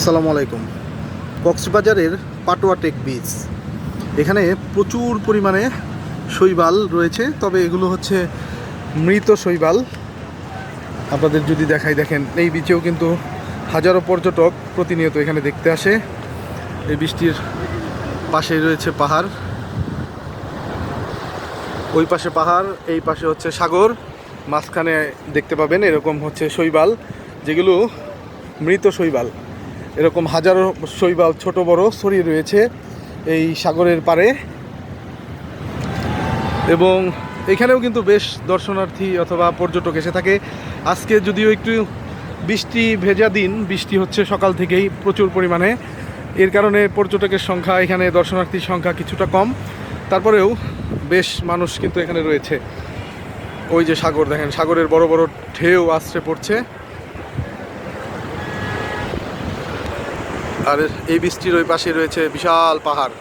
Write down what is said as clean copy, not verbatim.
আসসালামু আলাইকুম। কক্সবাজারের পাটোয়া টেক বিচ, এখানে প্রচুর পরিমাণে শৈবাল রয়েছে, তবে এগুলো হচ্ছে মৃত শৈবাল। আপনাদের যদি দেখাই, দেখেন এই বিচেও কিন্তু হাজারো পর্যটক প্রতিনিয়ত এখানে দেখতে আসে। এই বৃষ্টির পাশে রয়েছে পাহাড়, ওই পাশে পাহাড়, এই পাশে হচ্ছে সাগর, মাঝখানে দেখতে পাবেন এরকম হচ্ছে শৈবাল, যেগুলো মৃত শৈবাল। এরকম হাজারো শৈবাল ছোট বড় ছড়িয়ে রয়েছে এই সাগরের পাড়ে। এবং এখানেও কিন্তু বেশ দর্শনার্থী অথবা পর্যটক এসে থাকে। আজকে যদিও একটু বৃষ্টি ভেজা দিন, বৃষ্টি হচ্ছে সকাল থেকেই প্রচুর পরিমাণে, এর কারণে পর্যটকের সংখ্যা, এখানে দর্শনার্থীর সংখ্যা কিছুটা কম। তারপরেও বেশ মানুষ কিন্তু এখানে রয়েছে। ওই যে সাগর, দেখেন সাগরের বড় বড় ঢেউ আছড়ে পড়ছে। আর এই বৃষ্টির ওই পাশে রয়েছে বিশাল পাহাড়।